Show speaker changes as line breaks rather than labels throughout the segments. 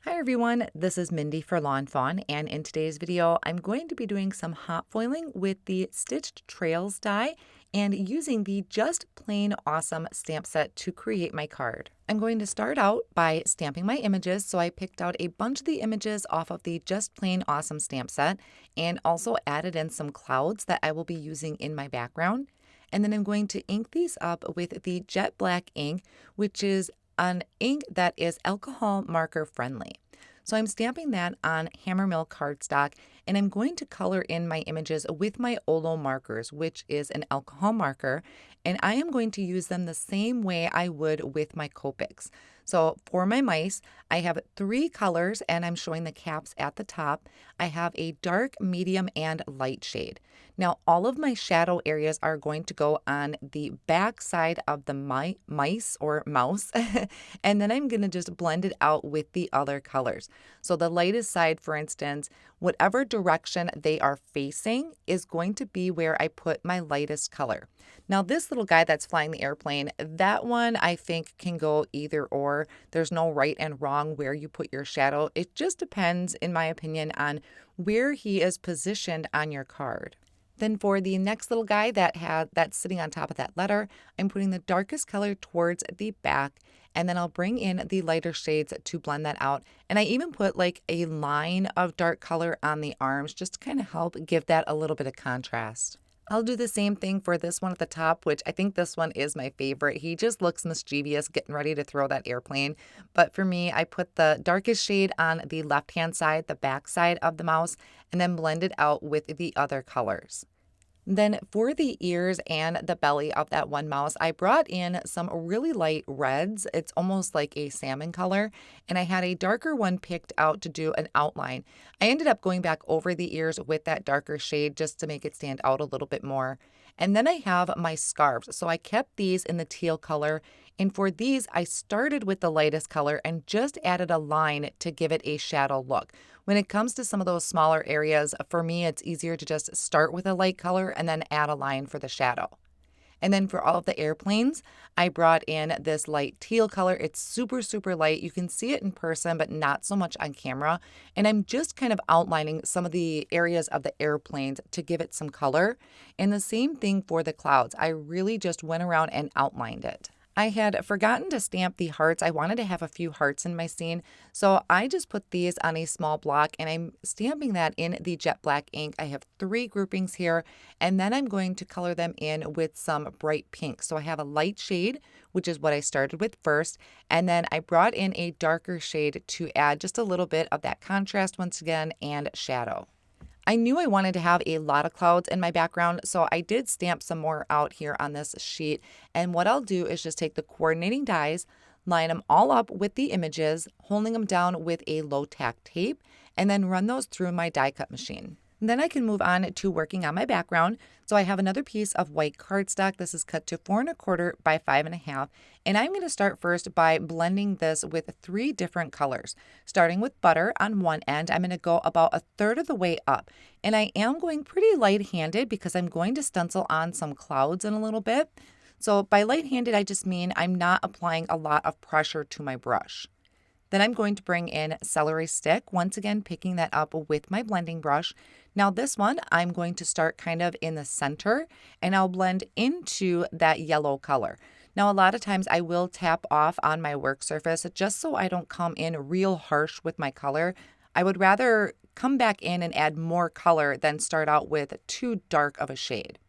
Hi everyone, this is Mindy for Fawn, and in today's video, I'm going to be doing some hot foiling with the Stitched Trails die and using the Just Plain Awesome stamp set to create my card. I'm going to start out by stamping my images, so I picked out a bunch of the images off of the Just Plain Awesome stamp set and also added in some clouds that I will be using in my background. And then I'm going to ink these up with the Jet Black ink, which is an ink that is alcohol marker friendly. So I'm stamping that on Hammermill cardstock, and I'm going to color in my images with my Olo markers, which is an alcohol marker, and I am going to use them the same way I would with my Copics. So for my mice, I have 3 colors, and I'm showing the caps at the top. I have a dark, medium, and light shade. Now, all of my shadow areas are going to go on the back side of the mice or mouse, and then I'm going to just blend it out with the other colors. So the lightest side, for instance, whatever direction they are facing is going to be where I put my lightest color. Now, this little guy that's flying the airplane, that one I think can go either or. There's no right and wrong where you put your shadow. It just depends, in my opinion, on where he is positioned on your card. Then for the next little guy that's sitting on top of that letter, I'm putting the darkest color towards the back, and then I'll bring in the lighter shades to blend that out. And I even put like a line of dark color on the arms just to kind of help give that a little bit of contrast. I'll do the same thing for this one at the top, which I think this one is my favorite. He just looks mischievous, getting ready to throw that airplane. But for me, I put the darkest shade on the left-hand side, the back side of the mouse, and then blend it out with the other colors. Then for the ears and the belly of that one mouse, I brought in some really light reds. It's almost like a salmon color, and I had a darker one picked out to do an outline. I ended up going back over the ears with that darker shade just to make it stand out a little bit more. And then I have my scarves. So I kept these in the teal color. And for these, I started with the lightest color and just added a line to give it a shadow look. When it comes to some of those smaller areas, for me, it's easier to just start with a light color and then add a line for the shadow. And then for all of the airplanes, I brought in this light teal color. It's super, super light. You can see it in person, but not so much on camera. And I'm just kind of outlining some of the areas of the airplanes to give it some color. And the same thing for the clouds. I really just went around and outlined it. I had forgotten to stamp the hearts. I wanted to have a few hearts in my scene, so I just put these on a small block and I'm stamping that in the Jet Black ink. I have 3 groupings here, and then I'm going to color them in with some bright pink. So I have a light shade, which is what I started with first, and then I brought in a darker shade to add just a little bit of that contrast once again and shadow. I knew I wanted to have a lot of clouds in my background, so I did stamp some more out here on this sheet. And what I'll do is just take the coordinating dies, line them all up with the images, holding them down with a low tack tape, and then run those through my die cut machine. And then I can move on to working on my background. So I have another piece of white cardstock. This is cut to 4 1/4 by 5 1/2. And I'm going to start first by blending this with 3 different colors. Starting with butter on one end, I'm going to go about 1/3 of the way up. And I am going pretty light-handed because I'm going to stencil on some clouds in a little bit. So by light-handed, I just mean I'm not applying a lot of pressure to my brush. Then I'm going to bring in Celery Stick, once again picking that up with my blending brush. Now this one, I'm going to start kind of in the center and I'll blend into that yellow color. Now a lot of times I will tap off on my work surface just so I don't come in real harsh with my color. I would rather come back in and add more color than start out with too dark of a shade.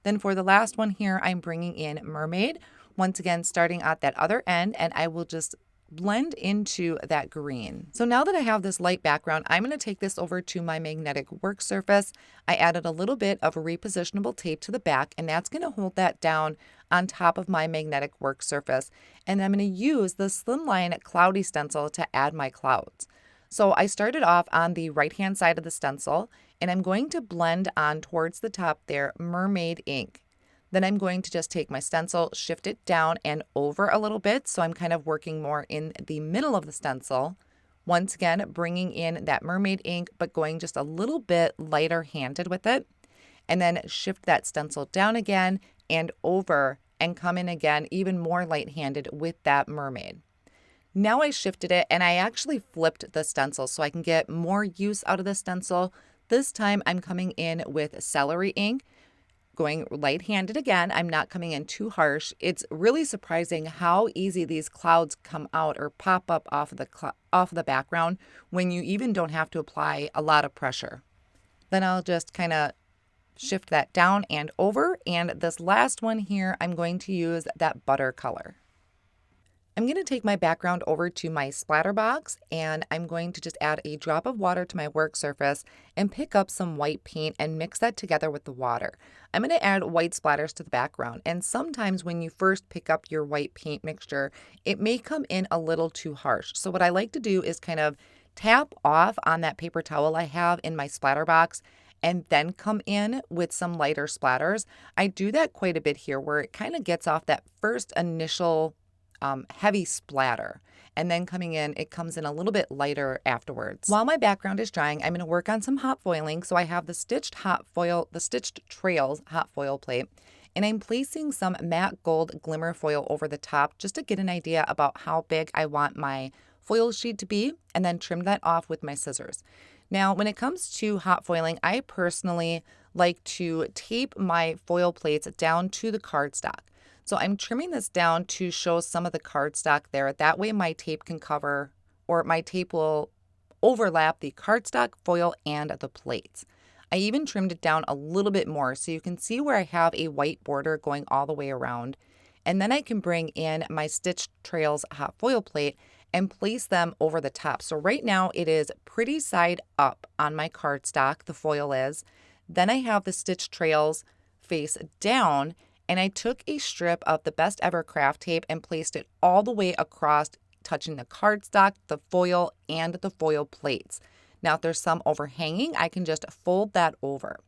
Then for the last one here, I'm bringing in Mermaid, once again starting at that other end, and I will just blend into that green. So now that I have this light background, I'm going to take this over to my magnetic work surface. I added a little bit of repositionable tape to the back, and that's going to hold that down on top of my magnetic work surface. And I'm going to use the Slimline cloudy stencil to add my clouds. So I started off on the right-hand side of the stencil, and I'm going to blend on towards the top there, Mermaid Ink. Then I'm going to just take my stencil, shift it down and over a little bit, so I'm kind of working more in the middle of the stencil. Once again, bringing in that Mermaid ink, but going just a little bit lighter handed with it. And then shift that stencil down again and over and come in again even more light handed with that mermaid. Now I shifted it and I actually flipped the stencil so I can get more use out of the stencil. This time I'm coming in with Celery Ink, going light-handed again. I'm not coming in too harsh. It's really surprising how easy these clouds come out or pop up off of the background when you even don't have to apply a lot of pressure. Then I'll just kind of shift that down and over. And this last one here, I'm going to use that butter color. I'm going to take my background over to my splatter box and I'm going to just add a drop of water to my work surface and pick up some white paint and mix that together with the water. I'm going to add white splatters to the background, and sometimes when you first pick up your white paint mixture, it may come in a little too harsh. So what I like to do is kind of tap off on that paper towel I have in my splatter box and then come in with some lighter splatters. I do that quite a bit here where it kind of gets off that first initial heavy splatter, and then coming in, it comes in a little bit lighter afterwards. While my background is drying, I'm going to work on some hot foiling. So I have the Stitched Trails hot foil plate, and I'm placing some matte gold glimmer foil over the top just to get an idea about how big I want my foil sheet to be, and then trim that off with my scissors. Now, when it comes to hot foiling, I personally like to tape my foil plates down to the cardstock. So I'm trimming this down to show some of the cardstock there. That way my tape can cover, or my tape will overlap the cardstock, foil, and the plates. I even trimmed it down a little bit more so you can see where I have a white border going all the way around. And then I can bring in my Stitched Trails hot foil plate and place them over the top. So right now it is pretty side up on my cardstock, the foil is. Then I have the Stitched Trails face down, and I took a strip of the Best Ever craft tape and placed it all the way across, touching the cardstock, the foil, and the foil plates. Now, if there's some overhanging, I can just fold that over.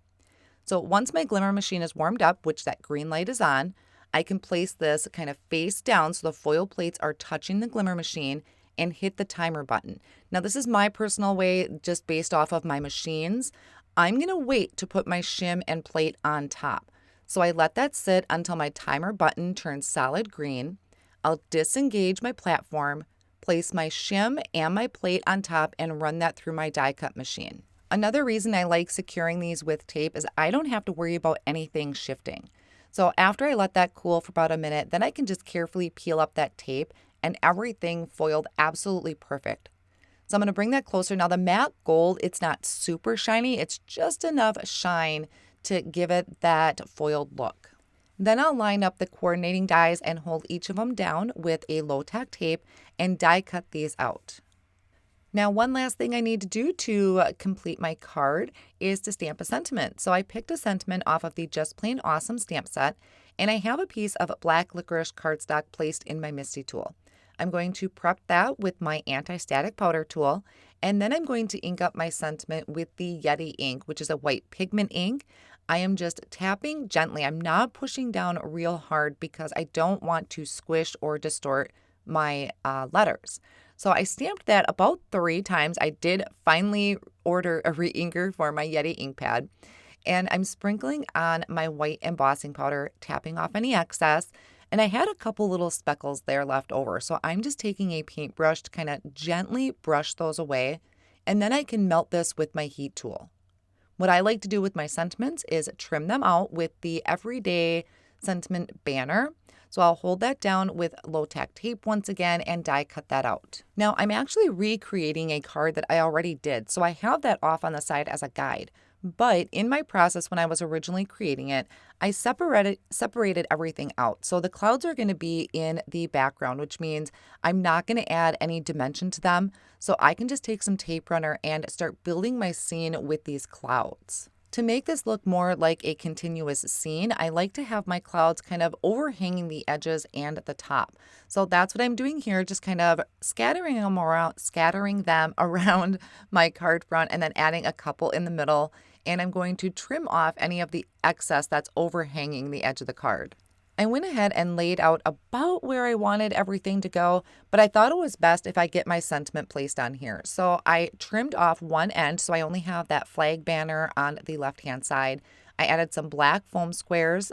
So once my glimmer machine is warmed up, which that green light is on, I can place this kind of face down so the foil plates are touching the glimmer machine and hit the timer button. Now, this is my personal way, just based off of my machines. I'm going to wait to put my shim and plate on top. So I let that sit until my timer button turns solid green. I'll disengage my platform, place my shim and my plate on top, and run that through my die cut machine. Another reason I like securing these with tape is I don't have to worry about anything shifting. So after I let that cool for about a minute, then I can just carefully peel up that tape and everything foiled absolutely perfect. So I'm going to bring that closer. Now the matte gold, it's not super shiny. It's just enough shine to give it that foiled look. Then I'll line up the coordinating dies and hold each of them down with a low tack tape and die cut these out. Now, one last thing I need to do to complete my card is to stamp a sentiment. So I picked a sentiment off of the Just Plain Awesome stamp set, and I have a piece of black licorice cardstock placed in my Misti tool. I'm going to prep that with my anti-static powder tool, and then I'm going to ink up my sentiment with the Yeti ink, which is a white pigment ink. I am just tapping gently. I'm not pushing down real hard because I don't want to squish or distort my letters. So I stamped that about 3 times. I did finally order a re-inker for my Yeti ink pad. And I'm sprinkling on my white embossing powder, tapping off any excess. And I had a couple little speckles there left over. So I'm just taking a paintbrush to kind of gently brush those away. And then I can melt this with my heat tool. What I like to do with my sentiments is trim them out with the Everyday Sentiment banner. So I'll hold that down with low tack tape once again and die cut that out. Now I'm actually recreating a card that I already did. So I have that off on the side as a guide. But in my process when I was originally creating it, I separated everything out. So the clouds are going to be in the background, which means I'm not going to add any dimension to them. So I can just take some tape runner and start building my scene with these clouds. To make this look more like a continuous scene, I like to have my clouds kind of overhanging the edges and the top. So that's what I'm doing here, just kind of scattering them around my card front and then adding a couple in the middle. And I'm going to trim off any of the excess that's overhanging the edge of the card. I went ahead and laid out about where I wanted everything to go, but I thought it was best if I get my sentiment placed on here. So I trimmed off one end, so I only have that flag banner on the left-hand side. I added some black foam squares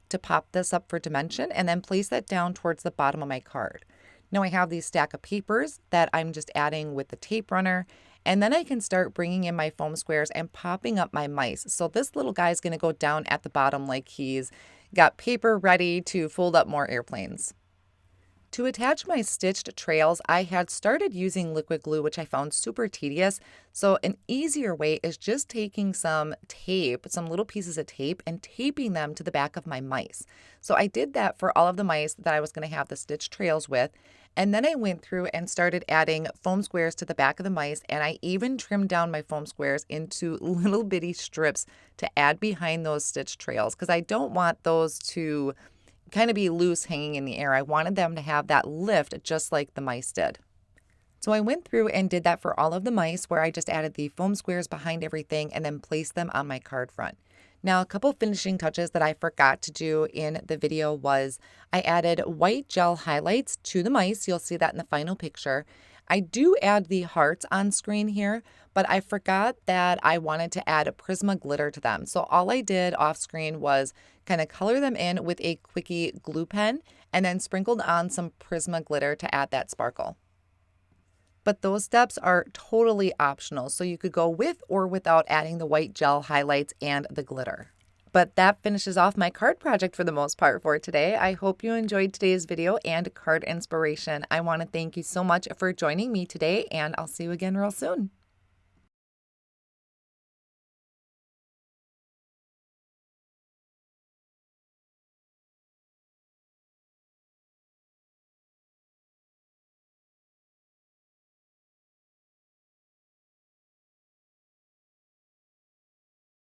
to pop this up for dimension and then place that down towards the bottom of my card. Now I have these stack of papers that I'm just adding with the tape runner. And then I can start bringing in my foam squares and popping up my mice. So this little guy is going to go down at the bottom like he's got paper ready to fold up more airplanes. To attach my stitched trails, I had started using liquid glue, which I found super tedious. So an easier way is just taking some tape, some little pieces of tape, and taping them to the back of my mice. So I did that for all of the mice that I was going to have the stitched trails with. And then I went through and started adding foam squares to the back of the mice, and I even trimmed down my foam squares into little bitty strips to add behind those stitched trails because I don't want those to kind of be loose hanging in the air. I wanted them to have that lift just like the mice did. So I went through and did that for all of the mice where I just added the foam squares behind everything and then placed them on my card front. Now, a couple finishing touches that I forgot to do in the video was I added white gel highlights to the mice. You'll see that in the final picture. I do add the hearts on screen here, but I forgot that I wanted to add a Prisma glitter to them. So all I did off screen was kind of color them in with a quickie glue pen and then sprinkled on some Prisma glitter to add that sparkle. But those steps are totally optional, so you could go with or without adding the white gel highlights and the glitter. But that finishes off my card project for the most part for today. I hope you enjoyed today's video and card inspiration. I want to thank you so much for joining me today, and I'll see you again real soon.